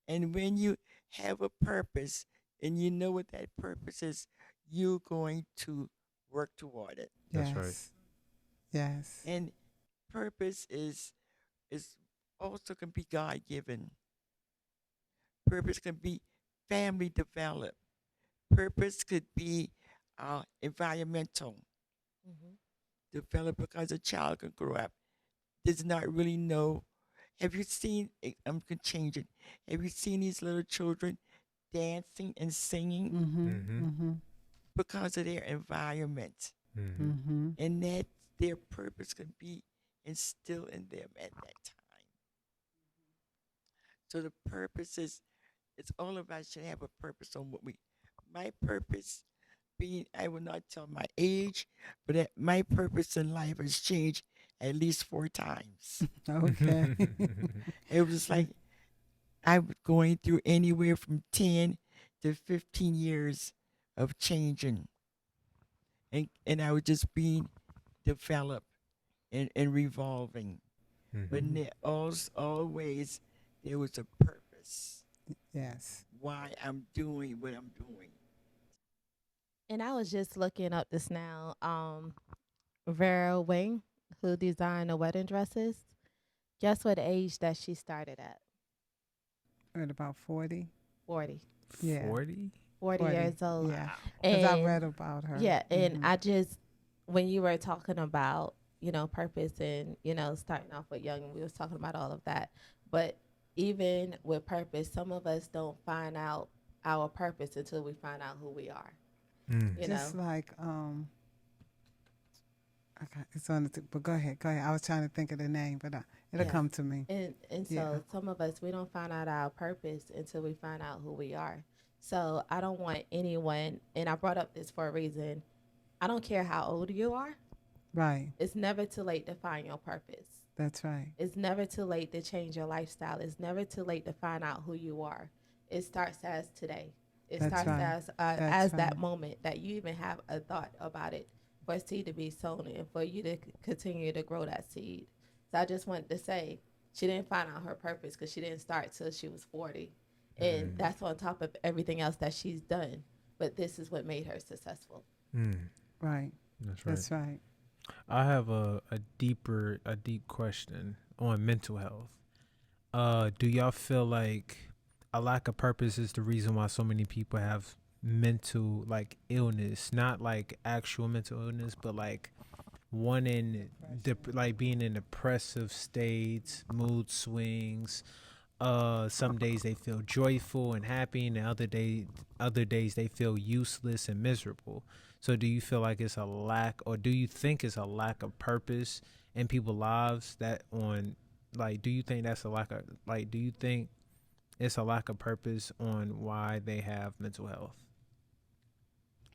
And when you have a purpose and you know what that purpose is, you're going to work toward it. That's right. Yes. And purpose is also can be God given. Purpose can be family developed. Purpose could be environmental develop because a child can grow up does not really know. Have you seen? I'm gonna change it. Have you seen these little children dancing and singing because of their environment, and that their purpose can be instilled in them at that time. So the purpose is, it's all of us should have a purpose on what we. My purpose being, I will not tell my age, but that my purpose in life has changed at least 4 times. Okay. It was like I was going through anywhere from 10 to 15 years of changing. And I was just being developed and revolving. But always there was a purpose. Yes. Why I'm doing what I'm doing. And I was just looking up this now. Vera Wing, who designed the wedding dresses, guess what age that she started at? At about 40. 40. Yeah. 40? 40 years old. Yeah, because I And read about her. yeah, and I just, when you were talking about, purpose and, starting off with young, we was talking about all of that. But even with purpose, some of us don't find out our purpose until we find out who we are. Just like okay, it's on the but go ahead. I was trying to think of the name, but it'll come to me. And so some of us, we don't find out our purpose until we find out who we are. So I don't want anyone, and I brought up this for a reason. I don't care how old you are. Right. It's never too late to find your purpose. That's right. It's never too late to change your lifestyle. It's never too late to find out who you are. It starts as today. It That's starts right. as that moment that you even have a thought about it, for a seed to be sown and for you to continue to grow that seed. So I just wanted to say she didn't find out her purpose because she didn't start till she was 40. And that's on top of everything else that she's done. But this is what made her successful. Right. That's right. That's right. I have a deep question on mental health. Do y'all feel like a lack of purpose is the reason why so many people have mental illness, not like actual mental illness, but like being in depressive states, mood swings? Some days they feel joyful and happy, and other days they feel useless and miserable. So do you feel like it's a lack, or do you think it's a lack of purpose in people's lives do you think that's a lack of, do you think it's a lack of purpose on why they have mental health?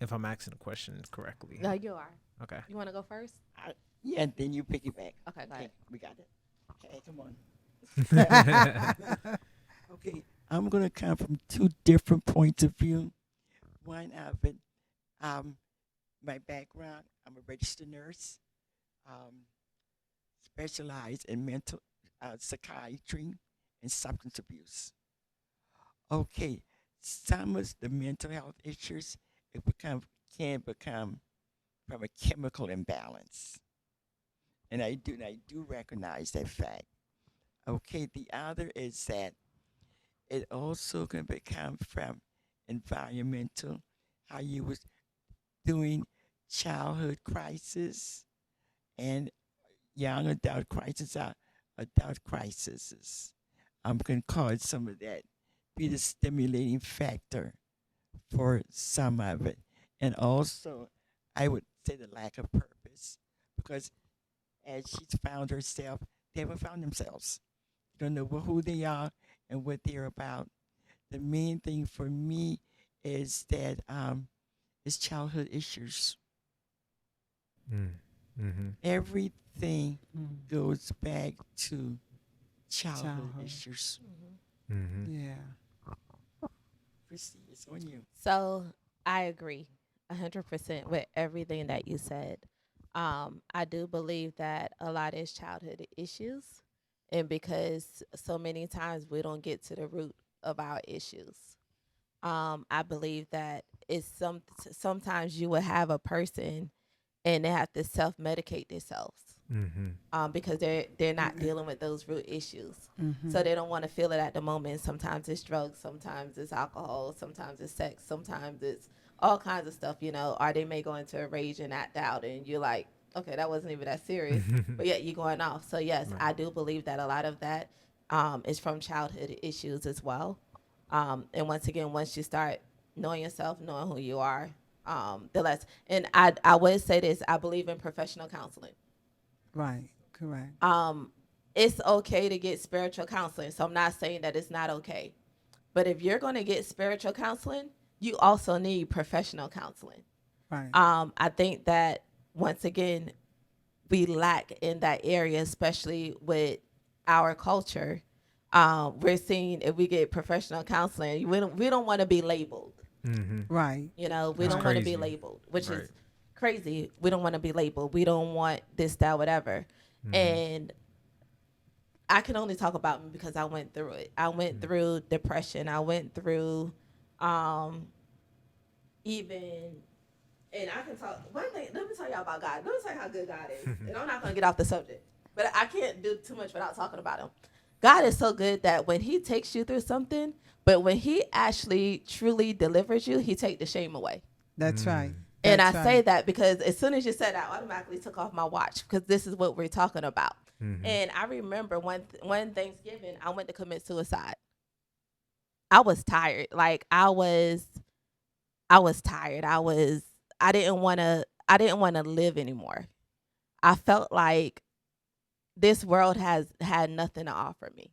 If I'm asking the question correctly. No, you are. Okay. You want to go first? Yeah, then you piggyback. Okay, go ahead. We got it. Okay, come on. Okay, I'm going to come from two different points of view. One of it, my background, I'm a registered nurse, specialized in mental psychiatry and substance abuse. Okay, some of the mental health issues can become from a chemical imbalance, and I do recognize that fact. Okay, the other is that it also can become from environmental, how you was doing childhood crisis and young adult crisis are adult crises. I'm going to call it some of that be the stimulating factor for some of it. And also, I would say the lack of purpose, because as she's found herself, they haven't found themselves. Don't know who they are and what they're about. The main thing for me is that it's childhood issues. Everything goes back to childhood issues. Yeah. Kristie, it's on you. So I agree 100% with everything that you said. I do believe that a lot is childhood issues, and because so many times we don't get to the root of our issues. I believe that it's sometimes you will have a person and they have to self-medicate themselves. Because they're not dealing with those root issues. So they don't want to feel it at the moment. Sometimes it's drugs, sometimes it's alcohol, sometimes it's sex, sometimes it's all kinds of stuff, or they may go into a rage and act out, and you're like, okay, that wasn't even that serious, but yet you're going off. So yes, right. I do believe that a lot of that is from childhood issues as well. And once again, once you start knowing yourself, knowing who you are, the less. And I would say this, I believe in professional counseling. Right, correct. It's okay to get spiritual counseling, so I'm not saying that it's not okay. But if you're going to get spiritual counseling, you also need professional counseling. Right. I think that, once again, we lack in that area, especially with our culture. We're seeing if we get professional counseling, we don't want to be labeled. Right. We don't want to be labeled, which is crazy. We don't want to be labeled. We don't want this, that, whatever. And I can only talk about me because I went through it. I went through depression. I went through and I can talk. One thing, let me tell y'all about God. Let me tell you how good God is. And I'm not going to get off the subject, but I can't do too much without talking about him. God is so good that when he takes you through something, but when he actually truly delivers you, he take the shame away. That's right. And That's I right. say that because as soon as you said that, I automatically took off my watch because this is what we're talking about. And I remember one Thanksgiving, I went to commit suicide. I was tired. Like I was tired. I didn't want to live anymore. I felt like this world has had nothing to offer me.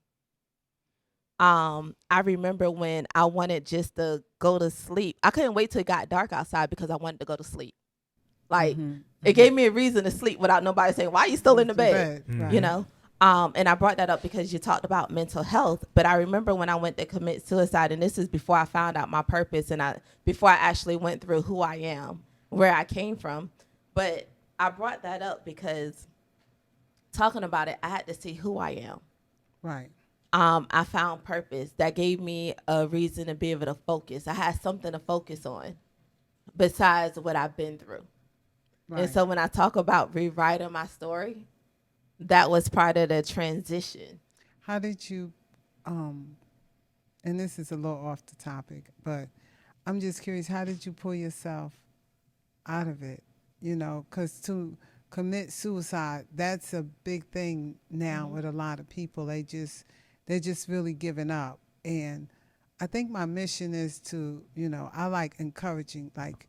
I remember when I wanted just to go to sleep. I couldn't wait till it got dark outside because I wanted to go to sleep. Like it gave me a reason to sleep without nobody saying, "Why are you still in the bed?" Right. You know. And I brought that up because you talked about mental health. But I remember when I went to commit suicide, and this is before I found out my purpose, and before I actually went through who I am, where I came from. But I brought that up because talking about it, I had to see who I am. Right. I found purpose that gave me a reason to be able to focus. I had something to focus on besides what I've been through. Right. And so when I talk about rewriting my story, that was part of the transition. How did you, and this is a little off the topic, but I'm just curious, how did you pull yourself out of it? You know, because to commit suicide, that's a big thing now with a lot of people. They're just really giving up. And I think my mission is to, you know, I like encouraging, like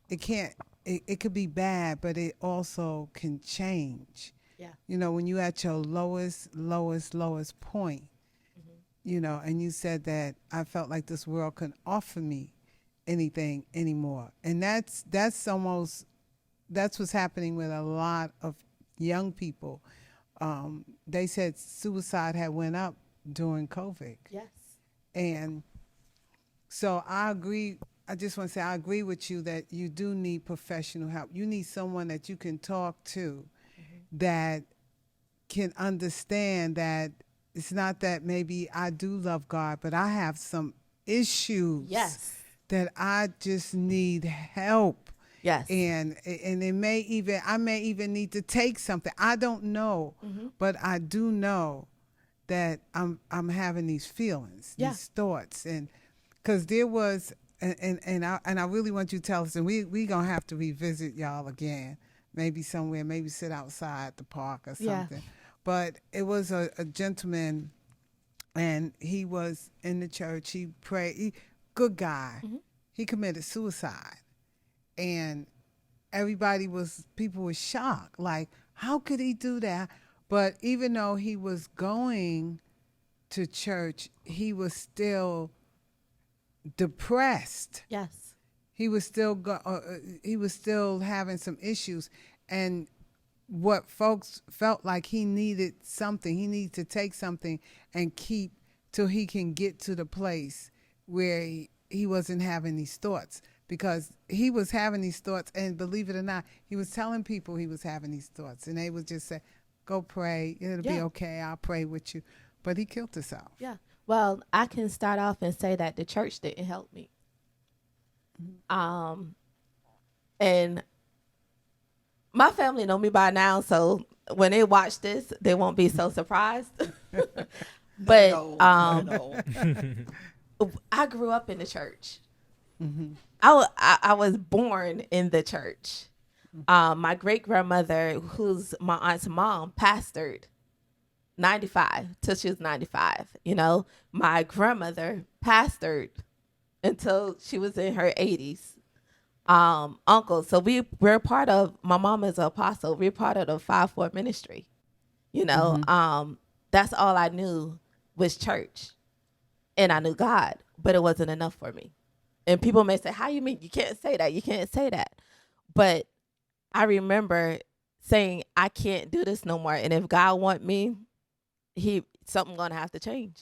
it could be bad, but it also can change. Yeah. You know, when you at your lowest point, you know, and you said that I felt like this world couldn't offer me anything anymore. And that's what's happening with a lot of young people. They said suicide had went up during COVID. Yes. And so I agree. I just want to say I agree with you that you do need professional help. You need someone that you can talk to that can understand that it's not that maybe I do love God, but I have some issues that I just need help. Yes. And I may even need to take something. I don't know, but I do know that I'm having these feelings, these thoughts, and because there was and I really want you to tell us, and we gonna have to revisit y'all again, maybe somewhere, maybe sit outside the park or something. Yeah. But it was a gentleman, and he was in the church. He prayed. Good guy. He committed suicide. And people were shocked. Like, how could he do that? But even though he was going to church, he was still depressed. Yes. He was still having some issues. And what folks felt like he needed something. He needed to take something and keep till he can get to the place where he wasn't having these thoughts. Because he was having these thoughts, and believe it or not, he was telling people he was having these thoughts, and they would just say, go pray, it'll be okay, I'll pray with you. But he killed himself. Yeah. Well, I can start off and say that the church didn't help me. And my family know me by now, so when they watch this, they won't be so surprised. But I grew up in the church. I was born in the church. My great grandmother, who's my aunt's mom, pastored 95 till she was 95. You know, my grandmother pastored until she was in her 80s. Uncle, so we're part of. My mom is an apostle. We're part of the 5-4 ministry. You know, that's all I knew was church, and I knew God, but it wasn't enough for me. And people may say, how you mean? You can't say that. You can't say that. But I saying, I can't do this no more. And if God want me, something going to have to change.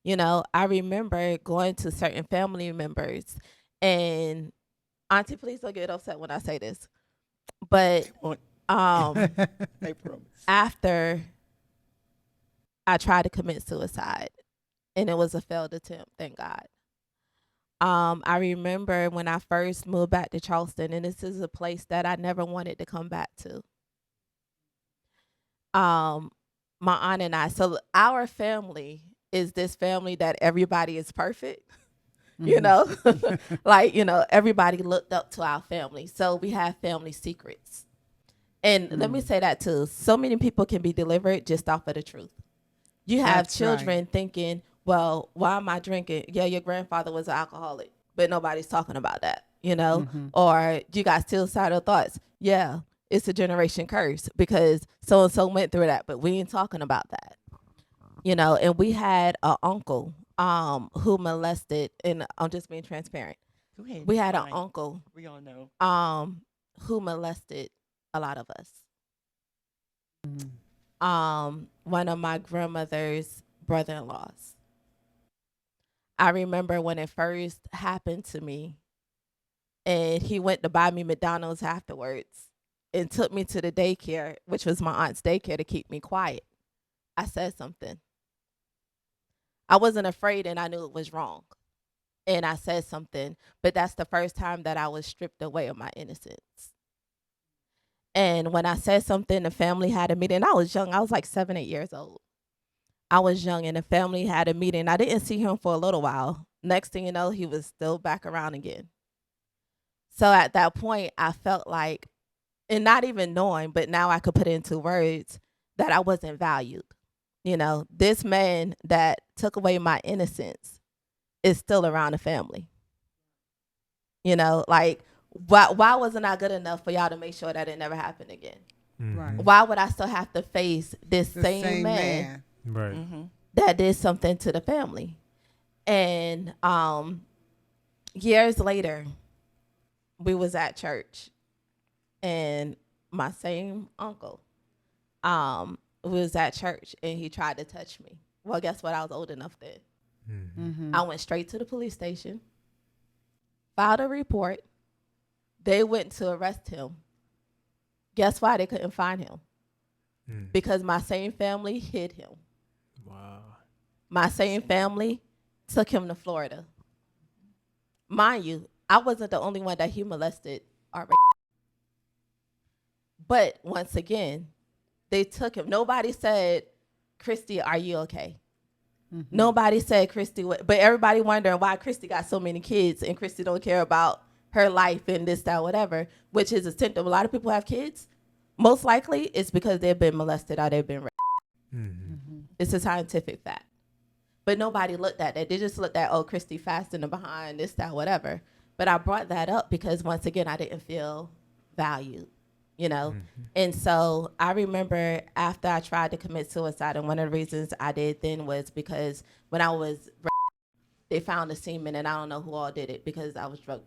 You know, I remember going to certain family members, and Auntie, please don't get upset when I say this. But after I tried to commit suicide, and it was a failed attempt, thank God. I remember when I first moved back to Charleston, and this is a place that I never wanted to come back to. my aunt and I. So our family is this family that everybody is perfect. You know, like, everybody looked up to our family. So we have family secrets. And let me say that too. So many people can be delivered just off of the truth. You have That's children right. thinking, well, why am I drinking? Yeah, your grandfather was an alcoholic, but nobody's talking about that, Or you got suicidal thoughts. Yeah, it's a generation curse because so and so went through that, but we ain't talking about that. And we had an uncle who molested, and I'm just being transparent. Go ahead. We it's had an fine. uncle We all know. who molested a lot of us. Mhm. One of my grandmother's brother-in-laws. I remember when it first happened to me, and he went to buy me McDonald's afterwards and took me to the daycare, which was my aunt's daycare, to keep me quiet. I said something. I wasn't afraid, and I knew it was wrong. And I said something, but that's the first time that I was stripped away of my innocence. And when I said something, the family had a meeting. I was young. I was like 7, 8 years old. I was young, and the family had a meeting. I didn't see him for a little while. Next thing you know, he was still back around again. So at that point, I felt like, and not even knowing, but now I could put it into words, that I wasn't valued. This man that took away my innocence is still around the family. Like, why wasn't I good enough for y'all to make sure that it never happened again? Right. Why would I still have to face this The same man Right. that did something to the family? And years later, we was at church, and my same uncle was at church, and he tried to touch me. Well, guess what? I was old enough then. Mm-hmm. I went straight to the police station, filed a report. They went to arrest him. Guess why they couldn't find him? Because my same family hid him. Wow. My same family took him to Florida. Mind you, I wasn't the only one that he molested or raped. But once again, they took him. Nobody said, Kristie, are you okay? Nobody said Kristie, but everybody wondering why Kristie got so many kids and Kristie don't care about her life and this, that, whatever, which is a symptom. A lot of people have kids. Most likely it's because they've been molested or they've been raped. It's a scientific fact. But nobody looked at that. They just looked at, Kristie fast in the behind, this, that, whatever. But I brought that up because, once again, I didn't feel valued, And so I remember after I tried to commit suicide, and one of the reasons I did then was because when I was they found the semen, and I don't know who all did it because I was drug.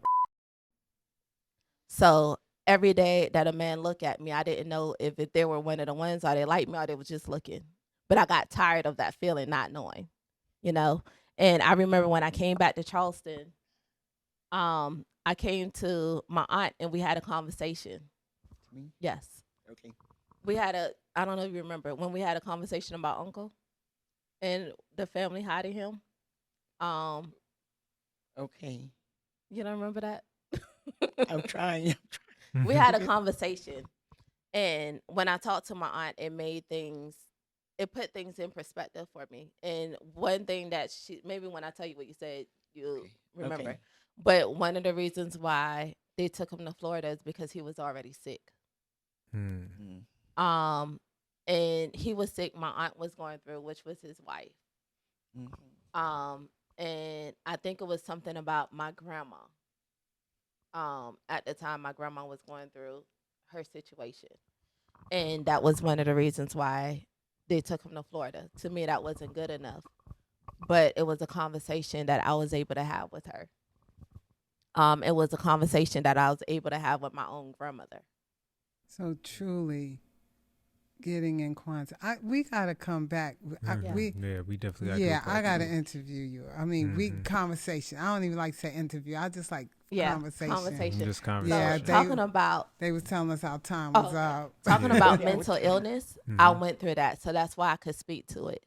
So every day that a man looked at me, I didn't know if they were one of the ones or they liked me or they was just looking. But I got tired of that feeling, not knowing, And I remember when I came back to Charleston, I came to my aunt and we had a conversation. Me? Yes. Okay. I don't know if you remember, when we had a conversation about Uncle and the family hiding him. Okay. You don't remember that? I'm trying. We had a conversation, and when I talked to my aunt, it put things in perspective for me. And one thing that maybe when I tell you what you said, you'll remember. Okay. But one of the reasons why they took him to Florida is because he was already sick. And he was sick. My aunt was going through, which was his wife. And I think it was something about my grandma. At the time, my grandma was going through her situation, and that was one of the reasons why they took him to Florida. To me, that wasn't good enough, but it was a conversation that I was able to have with her. It was a conversation that I was able to have with my own grandmother. So truly, getting in Kwanzaa, we gotta come back. We definitely gotta. Yeah, I gotta interview you. I mean, we conversation. I don't even like to say interview. I just like conversation. Just conversation. Yeah, talking about. They was telling us our time was up. Talking about mental illness, I went through that, so that's why I could speak to it.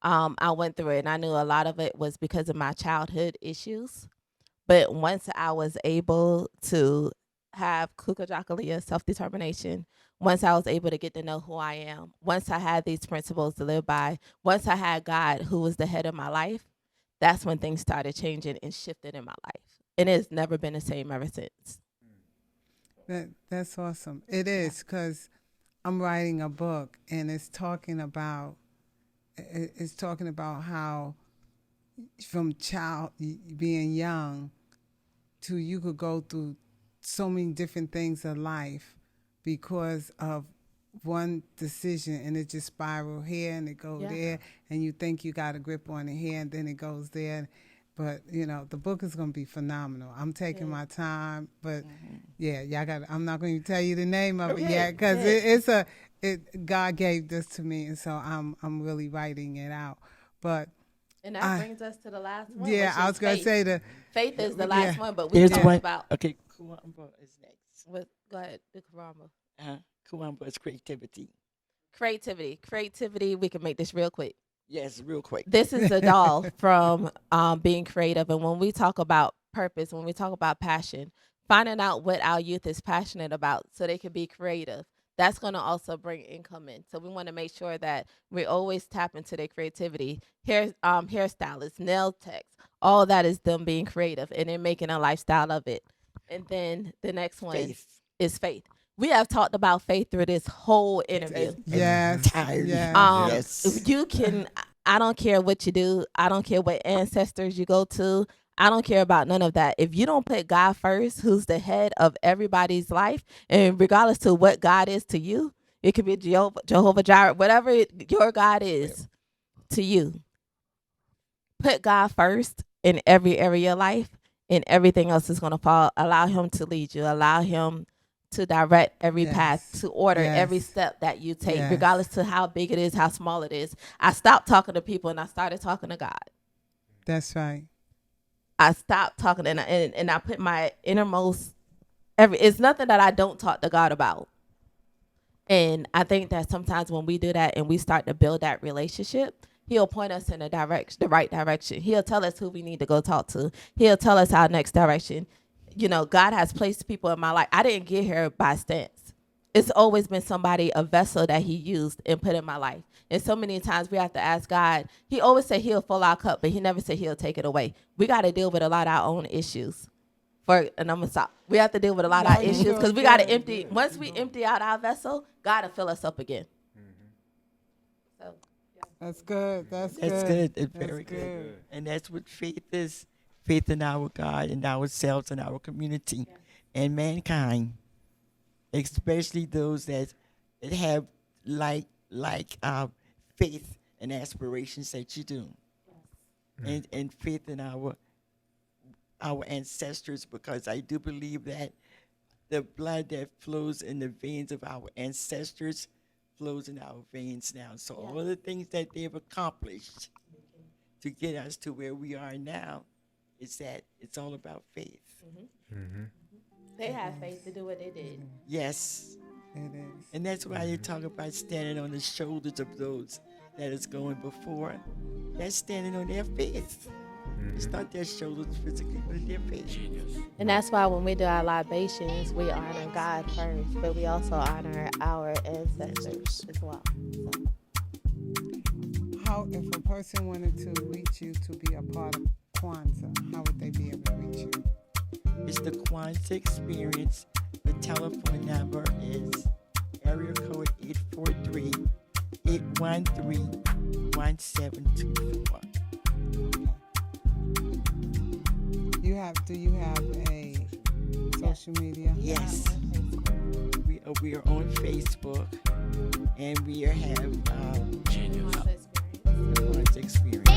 I went through it, and I knew a lot of it was because of my childhood issues. But once I was able to have Kukajakalia, self-determination, once I was able to get to know who I am, once I had these principles to live by, once I had God who was the head of my life, that's when things started changing and shifting in my life. And it's never been the same ever since. That's awesome. It is, because I'm writing a book, and it's talking about how from child being young to you could go through so many different things in life because of one decision, and it just spiral here and it goes there, and you think you got a grip on it here, and then it goes there. But the book is gonna be phenomenal. I'm taking my time, but y'all got. I'm not going to tell you the name of it yet, because God gave this to me, and so I'm really writing it out. But and that brings us to the last one. Yeah, I was going to say faith is the last one, but we talked about. Okay, Kwanzaa is next. Go ahead, the Kwanzaa. Kwanzaa is creativity. Creativity. We can make this real quick. Yes, real quick. This is a doll from being creative. And when we talk about purpose, when we talk about passion, finding out what our youth is passionate about so they can be creative, that's going to also bring income in. So we want to make sure that we always tap into their creativity. Hairstylists, nail techs, all that is them being creative and then making a lifestyle of it. And then the next one is faith. We have talked about faith through this whole interview. Yes. You can, I don't care what you do. I don't care what ancestors you go to. I don't care about none of that. If you don't put God first, who's the head of everybody's life, and regardless to what God is to you, it could be Jehovah Jireh, whatever your God is to you. Put God first in every area of your life, and everything else is going to fall. Allow him to lead you. Allow him to direct every path, to order every step that you take, regardless to how big it is, how small it is. I stopped talking to people and I started talking to God. That's right. I stopped talking and I put my innermost, it's nothing that I don't talk to God about. And I think that sometimes when we do that and we start to build that relationship, he'll point us in the right direction. He'll tell us who we need to go talk to. He'll tell us our next direction. God has placed people in my life. I didn't get here by stance. It's always been somebody, a vessel that he used and put in my life. And so many times we have to ask God. He always said he'll fill our cup, but he never said he'll take it away. We got to deal with a lot of our own issues. And I'm going to stop. We have to deal with a lot of our issues because we got to empty. Once we empty out our vessel, God will fill us up again. So, That's good. That's good. It's very good. And that's what faith is. Faith in our God and ourselves and our community and mankind, especially those that have like faith and aspirations that you do, and faith in our ancestors, because I do believe that the blood that flows in the veins of our ancestors flows in our veins now. So all of the things that they've accomplished to get us to where we are now, is that it's all about faith. They had faith to do what they did. Yes. It is. And that's why you talk about standing on the shoulders of those that is going before. That's standing on their faith. It's not their shoulders physically, but their faith. And that's why when we do our libations, we honor God first, but we also honor our ancestors as well. How, if a person wanted to reach you to be a part of Kwanzaa, how would they be able to reach you? It's the Kwanzaa Experience. The telephone number is area code 843-813-1724. Do you have a social media? Yes. We are on Facebook, and we have Kwanzaa Experience.